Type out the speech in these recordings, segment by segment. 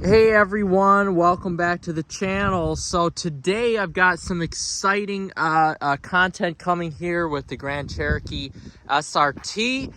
Hey everyone, welcome back to the channel. So today I've got some exciting content coming here with the Grand Cherokee SRT.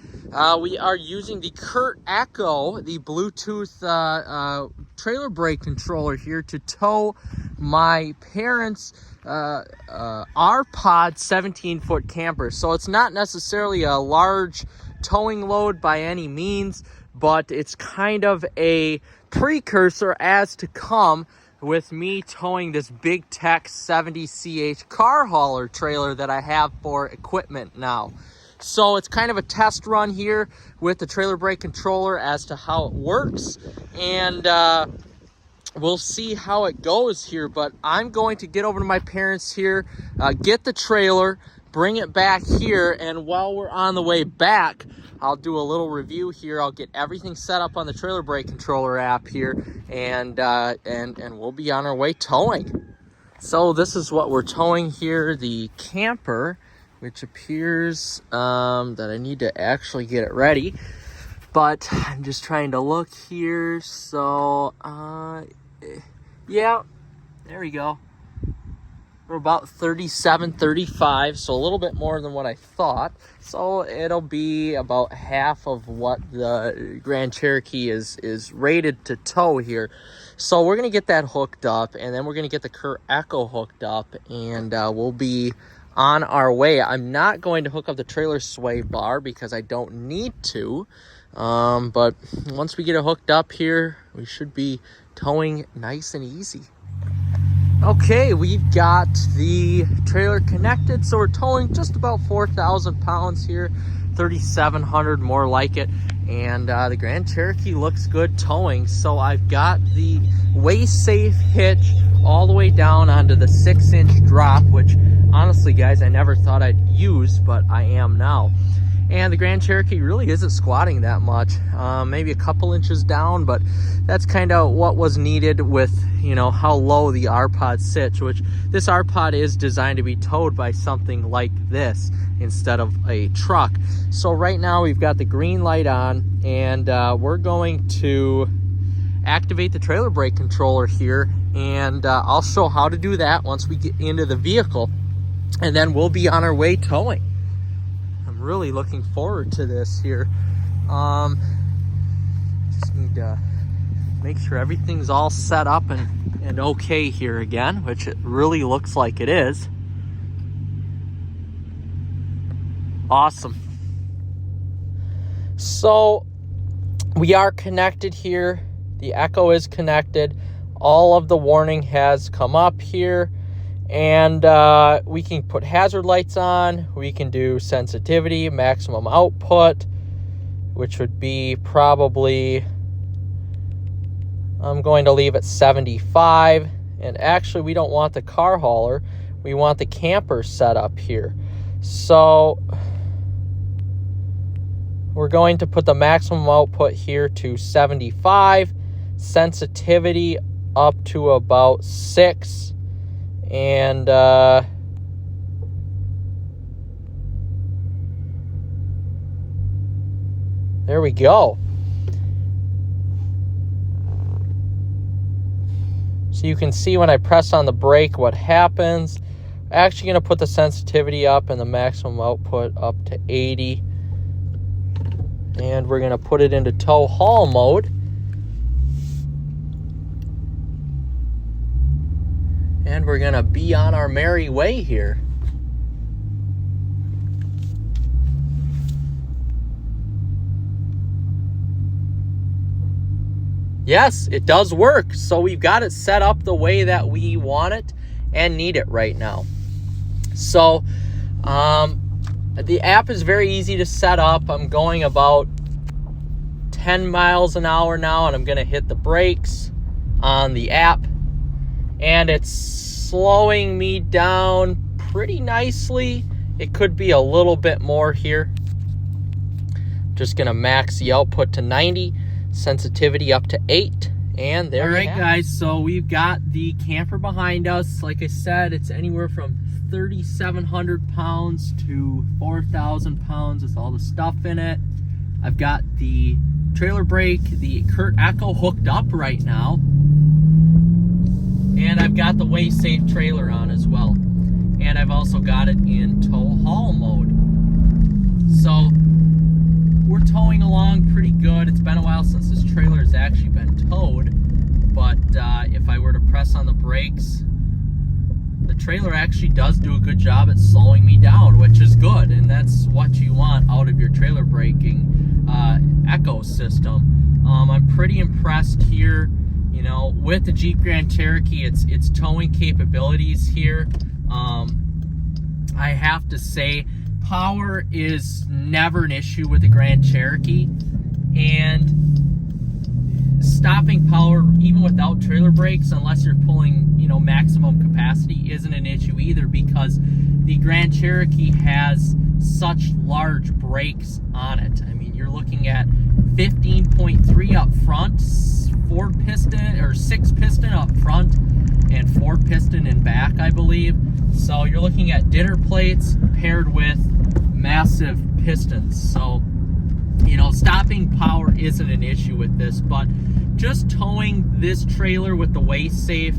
We are using the Kurt Echo, the Bluetooth trailer brake controller here to tow my parents' R-Pod 17-foot camper. So it's not necessarily a large towing load by any means, but it's kind of a precursor as to come with me towing this big tech 70ch car hauler trailer that I have for equipment now. So it's kind of a test run here with the trailer brake controller as to how it works, and we'll see how it goes here. But I'm going to get over to my parents here, get the trailer, bring it back here, and while we're on the way back, I'll do a little review here. I'll get everything set up on the trailer brake controller app here, and we'll be on our way towing. So this is what we're towing here, the camper, which appears that I need to actually get it ready, but I'm just trying to look here. So yeah, there we go. We're about 37, 35, so a little bit more than what I thought. So it'll be about half of what the Grand Cherokee is rated to tow here. So we're gonna get that hooked up, and then we're gonna get the Kurt Echo hooked up, and we'll be on our way. I'm not going to hook up the trailer sway bar because I don't need to, but once we get it hooked up here, we should be towing nice and easy. Okay, we've got the trailer connected, so we're towing just about 4,000 pounds here, 3,700 more like it, and the Grand Cherokee looks good towing. So I've got the waist safe hitch all the way down onto the 6-inch drop, which honestly, guys, I never thought I'd use, but I am now. And the Grand Cherokee really isn't squatting that much, maybe a couple inches down, but that's kind of what was needed with, you know, how low the R-Pod sits, which this R-Pod is designed to be towed by something like this instead of a truck. So right now we've got the green light on, and we're going to activate the trailer brake controller here, and I'll show how to do that once we get into the vehicle, and then we'll be on our way towing. Really looking forward to this here. Just need to make sure everything's all set up and okay here again, which it really looks like it is. Awesome. So we are connected here. The Echo is connected. All of the warning has come up here. And we can put hazard lights on. We can do sensitivity, maximum output, which would be probably, I'm going to leave it 75. And actually, we don't want the car hauler. We want the camper set up here. So we're going to put the maximum output here to 75, sensitivity up to about 6. And there we go. So you can see when I press on the brake what happens. I'm actually going to put the sensitivity up and the maximum output up to 80. And we're going to put it into tow haul mode. And we're gonna be on our merry way here. Yes, it does work. So we've got it set up the way that we want it and need it right now. So the app is very easy to set up. I'm going about 10 miles an hour now, and I'm gonna hit the brakes on the app, and it's slowing me down pretty nicely. It could be a little bit more here. Just gonna max the output to 90, sensitivity up to 8, and there. All right, guys, so we've got the camper behind us. Like I said, it's anywhere from 3,700 pounds to 4,000 pounds with all the stuff in it. I've got the trailer brake, the Kurt Echo hooked up right now. And I've got the Way Safe trailer on as well. And I've also got it in tow haul mode. So we're towing along pretty good. It's been a while since this trailer has actually been towed. But if I were to press on the brakes, the trailer actually does do a good job at slowing me down, which is good. And that's what you want out of your trailer braking Echo system. I'm pretty impressed here, you know, with the Jeep Grand Cherokee, its towing capabilities here. I have to say, power is never an issue with the Grand Cherokee, and stopping power, even without trailer brakes, unless you're pulling, you know, maximum capacity, isn't an issue either, because the Grand Cherokee has such large brakes on it. I mean, you're looking at 15.3 up front, 4 piston or 6 piston up front, and 4 piston in back, I believe. So you're looking at dinner plates paired with massive pistons. So, you know, stopping power isn't an issue with this, but just towing this trailer with the Way Safe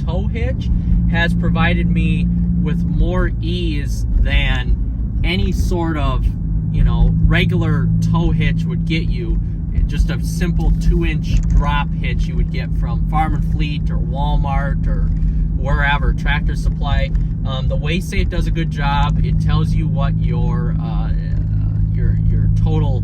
tow hitch has provided me with more ease than any sort of, you know, regular tow hitch would get you. Just a simple 2-inch drop hitch you would get from Farm and Fleet or Walmart or wherever, Tractor Supply. The Way Safe does a good job. It tells you what your total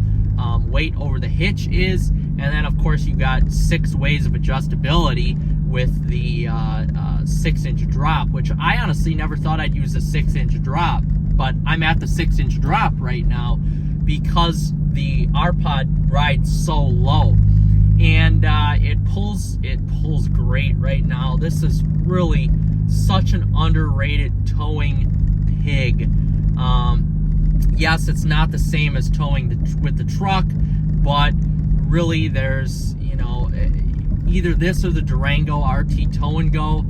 weight over the hitch is, and then of course you got 6 ways of adjustability with the 6-inch drop, which I honestly never thought I'd use a 6-inch drop, but I'm at the 6-inch drop right now because the R-Pod rides so low, and it pulls great right now. This is really such an underrated towing pig. Yes, it's not the same as towing with the truck, but really there's, you know, either this or the Durango RT Tow and Go.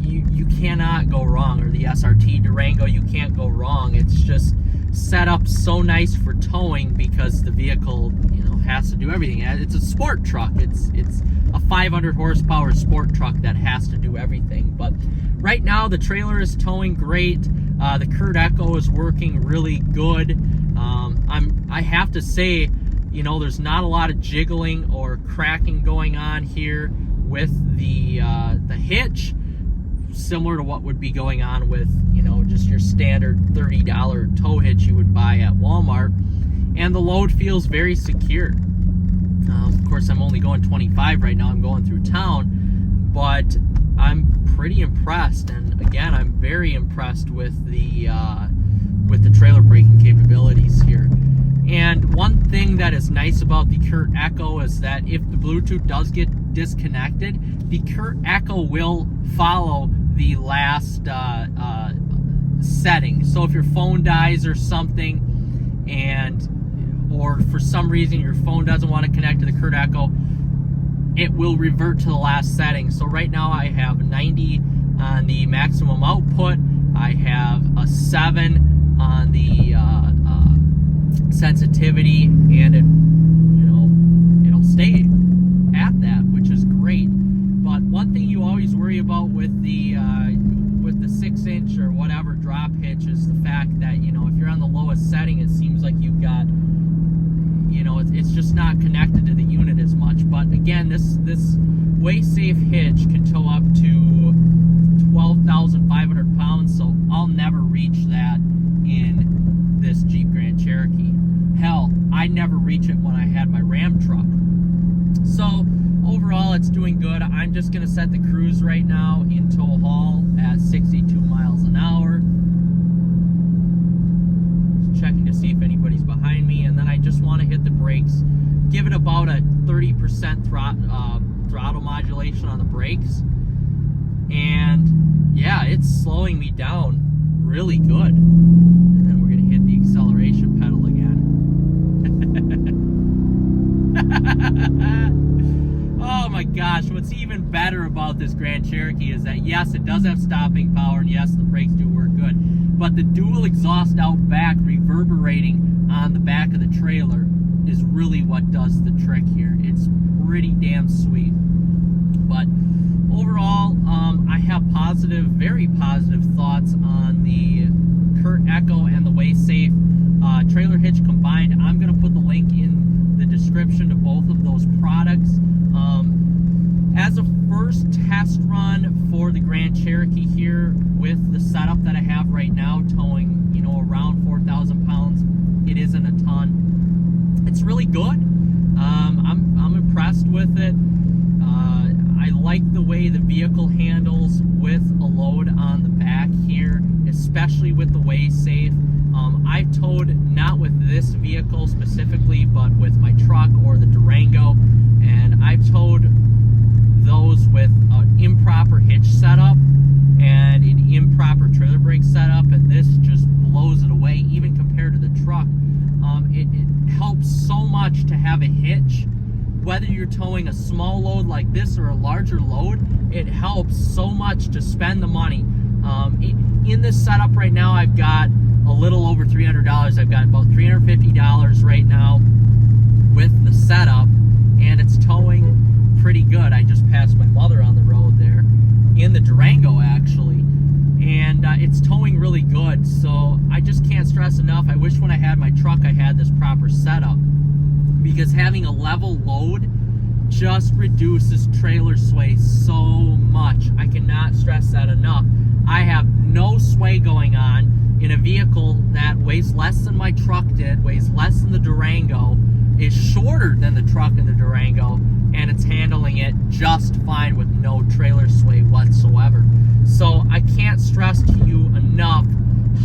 You cannot go wrong, or the SRT Durango, you can't go wrong. It's just set up so nice for towing because the vehicle, you know, has to do everything. It's a sport truck. It's a 500 horsepower sport truck that has to do everything. But right now the trailer is towing great. The Kurt Echo is working really good. I have to say, you know, there's not a lot of jiggling or cracking going on here with the hitch, similar to what would be going on with, you know, just your standard $30 tow hitch you would buy at Walmart. And the load feels very secure. Of course, I'm only going 25 right now. I'm going through town, but I'm pretty impressed. And again, I'm very impressed with the trailer braking capabilities here. And one thing that is nice about the Kurt Echo is that if the Bluetooth does get disconnected, the Kurt Echo will follow the last setting. So if your phone dies or something, or for some reason your phone doesn't want to connect to the Kurt Echo, it will revert to the last setting. So right now I have 90 on the maximum output. I have a 7 on the sensitivity, and it'll stay at that, which is great. But one thing you always worry about with the 6-inch or whatever drop hitch is the fact that, you know, if you're on the lowest setting, it seems like you've got, you know, it's just not connected to the unit as much. But again, this Way Safe hitch can tow up to 12,500 pounds, so I'll never reach that in this Jeep Grand Cherokee. Hell, I never reach it when I had my Ram truck. So overall, it's doing good. I'm just going to set the cruise right now in tow haul at 62 miles an hour. Just checking to see if anybody's behind me, and then I just want to hit the brakes. Give it about a 30% throttle modulation on the brakes. And yeah, it's slowing me down really good. And then we're going to hit the acceleration pedal again. Oh my gosh, what's even better about this Grand Cherokee is that yes, it does have stopping power, and yes, the brakes do work good, but the dual exhaust out back reverberating on the back of the trailer is really what does the trick here. It's pretty damn sweet. But overall, I have positive, very positive thoughts on the Kurt Echo and the WaySafe trailer hitch combined. I'm going to put the link in the description to both of those products. As a first test run for the Grand Cherokee here with the setup that I have right now, towing, you know, around 4,000 pounds, it isn't a ton. It's really good. I'm impressed with it. I like the way the vehicle handles with a load on the back here, especially with the WaySafe. I've towed not with this vehicle specifically, but with my truck or the Durango, and I've towed those with an improper hitch setup and an improper trailer brake setup, and this just blows it away even compared to the truck. It helps so much to have a hitch. Whether you're towing a small load like this or a larger load, it helps so much to spend the money. In this setup right now, I've got a little over $300. I've got about $350 right now with the setup, and it's towing pretty good. I just passed my mother on the road there, in the Durango actually, and it's towing really good. So I just can't stress enough, I wish when I had my truck I had this proper setup, because having a level load just reduces trailer sway so much. I cannot stress that enough. I have no sway going on in a vehicle that weighs less than my truck did, weighs less than the Durango, is shorter than the truck and the Durango, and it's handling it just fine with no trailer sway whatsoever. So I can't stress to you enough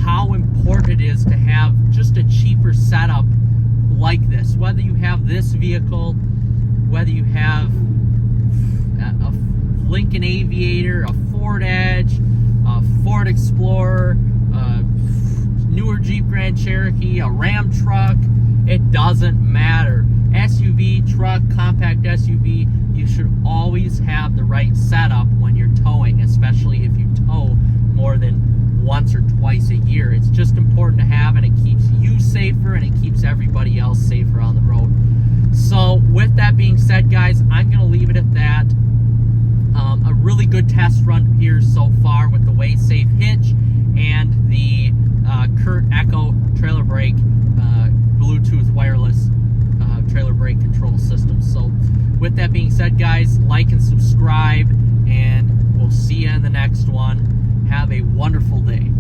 how important it is to have just a cheaper setup like this. Whether you have this vehicle, whether you have a Lincoln Aviator, a Ford Edge, a Ford Explorer, a newer Jeep Grand Cherokee, a Ram truck, it doesn't matter. SUV, truck, compact SUV, you should always have the right setup when you're towing, especially if you tow more than once or twice a year. It's just important to have, and it keeps you safer and it keeps everybody else safer on the road. So with that being said, guys, I'm going to leave it at that. A really good test run here so far with the WaySafe hitch and the Kurt Echo trailer brake Bluetooth wireless trailer brake control system. So with that being said, guys, like and subscribe, and we'll see you in the next one. Have a wonderful day.